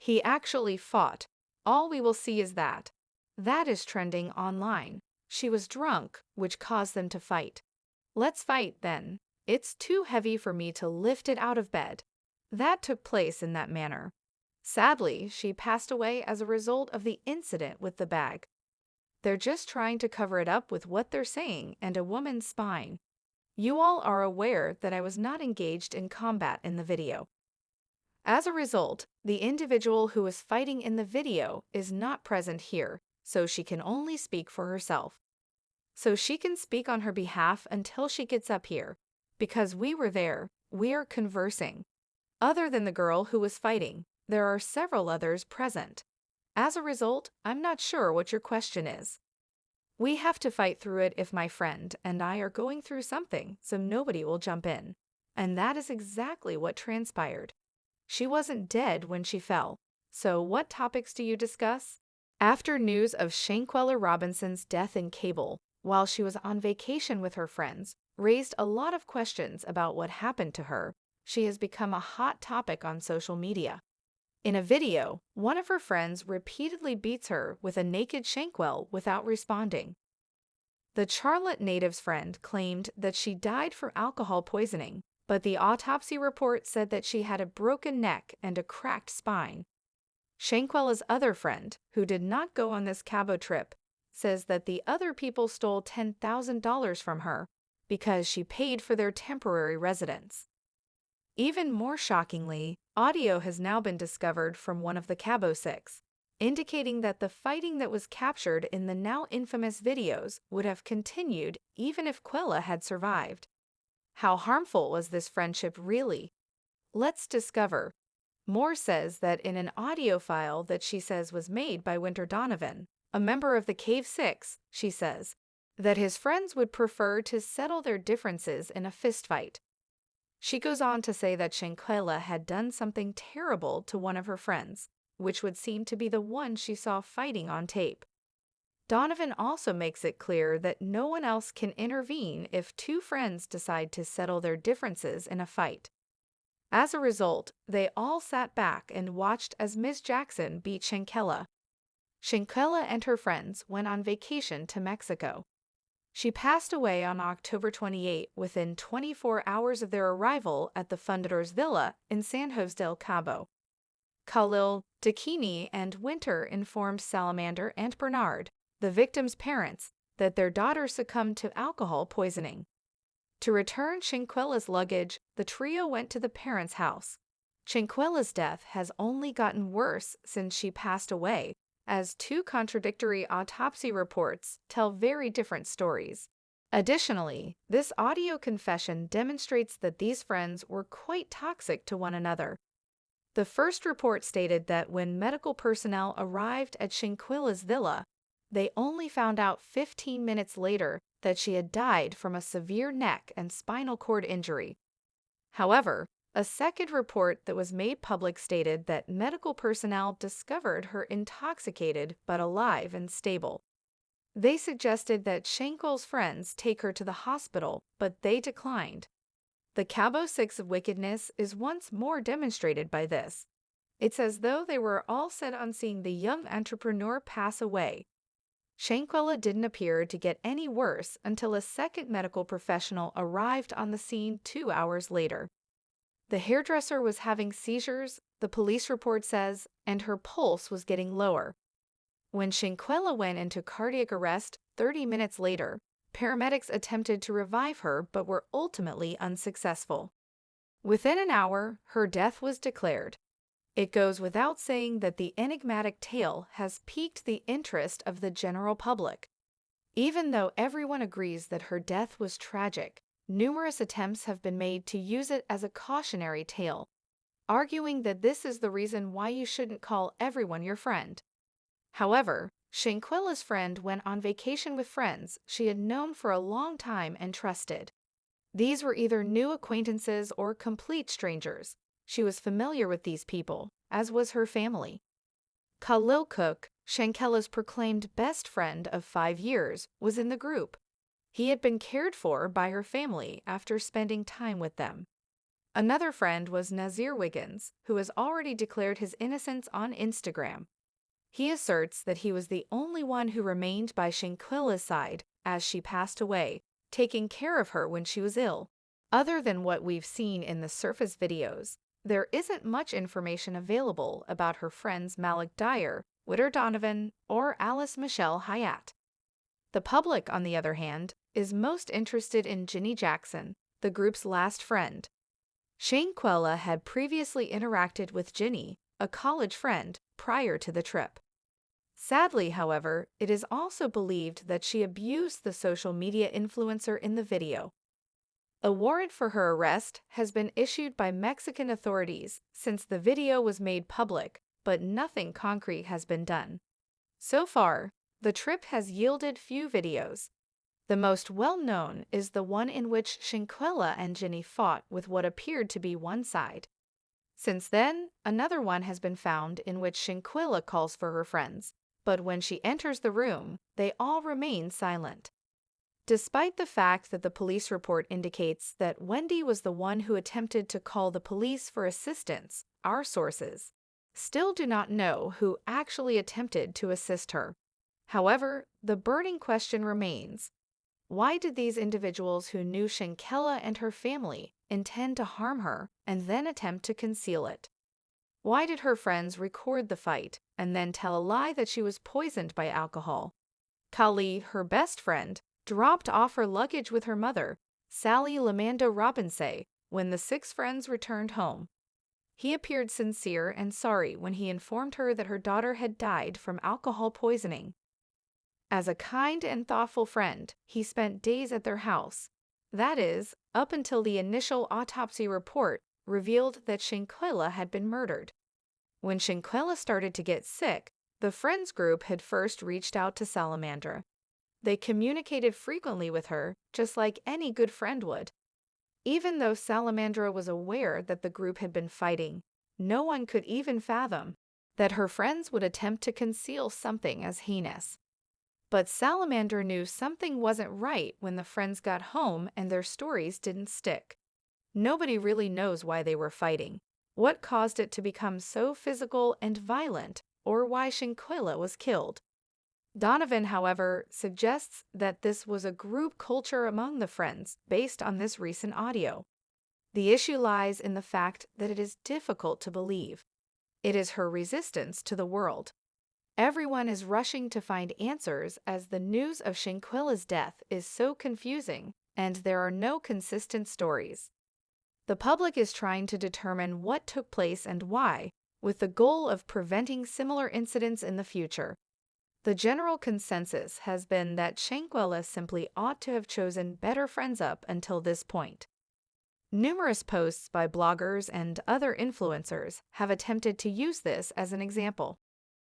He actually fought. All we will see is that. That is trending online. She was drunk, which caused them to fight. Let's fight, then. It's too heavy for me to lift it out of bed. That took place in that manner. Sadly, she passed away as a result of the incident with the bag. They're just trying to cover it up with what they're saying and a woman's spine. You all are aware that I was not engaged in combat in the video. As a result, the individual who was fighting in the video is not present here, so she can only speak for herself. So she can speak on her behalf until she gets up here. Because we were there, we are conversing. Other than the girl who was fighting, there are several others present. As a result, I'm not sure what your question is. We have to fight through it if my friend and I are going through something, so nobody will jump in. And that is exactly what transpired. She wasn't dead when she fell. So what topics do you discuss? After news of Shanquella Robinson's death in cable, while she was on vacation with her friends, raised a lot of questions about what happened to her, she has become a hot topic on social media. In a video, one of her friends repeatedly beats her with a naked Shanquella without responding. The Charlotte native's friend claimed that she died from alcohol poisoning, but the autopsy report said that she had a broken neck and a cracked spine. Shanquella's other friend, who did not go on this Cabo trip, says that the other people stole $10,000 from her because she paid for their temporary residence. Even more shockingly, audio has now been discovered from one of the Cabo Six, indicating that the fighting that was captured in the now infamous videos would have continued even if Quella had survived. How harmful was this friendship really? Let's discover. Moore says that in an audio file that she says was made by Winter Donovan, a member of the Cave Six, she says that his friends would prefer to settle their differences in a fistfight. She goes on to say that Shanquella had done something terrible to one of her friends, which would seem to be the one she saw fighting on tape. Donovan also makes it clear that no one else can intervene if two friends decide to settle their differences in a fight. As a result, they all sat back and watched as Ms. Jackson beat Shanquella. Shanquella and her friends went on vacation to Mexico. She passed away on October 28 within 24 hours of their arrival at the Fundador's Villa in San Jose del Cabo. Khalil, Dakini, and Winter informed Salamander and Bernard, the victims' parents, that their daughter succumbed to alcohol poisoning. To return Shanquella's luggage, the trio went to the parents' house. Shanquella's death has only gotten worse since she passed away, as two contradictory autopsy reports tell very different stories. Additionally, this audio confession demonstrates that these friends were quite toxic to one another. The first report stated that when medical personnel arrived at Shanquella's villa, they only found out 15 minutes later that she had died from a severe neck and spinal cord injury. However, a second report that was made public stated that medical personnel discovered her intoxicated but alive and stable. They suggested that Shanquella's friends take her to the hospital, but they declined. The Cabo Six of wickedness is once more demonstrated by this. It's as though they were all set on seeing the young entrepreneur pass away. Shanquella didn't appear to get any worse until a second medical professional arrived on the scene 2 hours later. The hairdresser was having seizures, the police report says, and her pulse was getting lower. When Shanquella went into cardiac arrest 30 minutes later, paramedics attempted to revive her but were ultimately unsuccessful. Within an hour, her death was declared. It goes without saying that the enigmatic tale has piqued the interest of the general public. Even though everyone agrees that her death was tragic, numerous attempts have been made to use it as a cautionary tale, arguing that this is the reason why you shouldn't call everyone your friend. However, Shanquella's friend went on vacation with friends she had known for a long time and trusted. These were either new acquaintances or complete strangers. She was familiar with these people, as was her family. Khalil Cook, Shanquella's proclaimed best friend of 5 years, was in the group. He had been cared for by her family after spending time with them. Another friend was Nazir Wiggins, who has already declared his innocence on Instagram. He asserts that he was the only one who remained by Shanquella's side as she passed away, taking care of her when she was ill. Other than what we've seen in the surface videos, there isn't much information available about her friends Malik Dyer, Witter Donovan, or Alice Michelle Hyatt. The public, on the other hand, is most interested in Ginny Jackson, the group's last friend. Shanquella had previously interacted with Ginny, a college friend, prior to the trip. Sadly, however, it is also believed that she abused the social media influencer in the video. A warrant for her arrest has been issued by Mexican authorities since the video was made public, but nothing concrete has been done. So far, the trip has yielded few videos. The most well-known is the one in which Shanquella and Ginny fought with what appeared to be one side. Since then, another one has been found in which Shanquella calls for her friends, but when she enters the room, they all remain silent. Despite the fact that the police report indicates that Wendy was the one who attempted to call the police for assistance, our sources still do not know who actually attempted to assist her. However, the burning question remains: why did these individuals who knew Shanquella and her family intend to harm her and then attempt to conceal it? Why did her friends record the fight and then tell a lie that she was poisoned by alcohol? Kali, her best friend, dropped off her luggage with her mother, Sally Lamando Robinson, when the six friends returned home. He appeared sincere and sorry when he informed her that her daughter had died from alcohol poisoning. As a kind and thoughtful friend, he spent days at their house. That is, up until the initial autopsy report revealed that Shanquella had been murdered. When Shanquella started to get sick, the friends group had first reached out to Salamandra. They communicated frequently with her, just like any good friend would. Even though Salamandra was aware that the group had been fighting, no one could even fathom that her friends would attempt to conceal something as heinous. But Salamander knew something wasn't right when the friends got home and their stories didn't stick. Nobody really knows why they were fighting, what caused it to become so physical and violent, or why Shanquella was killed. Donovan, however, suggests that this was a group culture among the friends based on this recent audio. The issue lies in the fact that it is difficult to believe. It is her resistance to the world. Everyone is rushing to find answers as the news of Shanquella's death is so confusing and there are no consistent stories. The public is trying to determine what took place and why, with the goal of preventing similar incidents in the future. The general consensus has been that Shanquella simply ought to have chosen better friends up until this point. Numerous posts by bloggers and other influencers have attempted to use this as an example.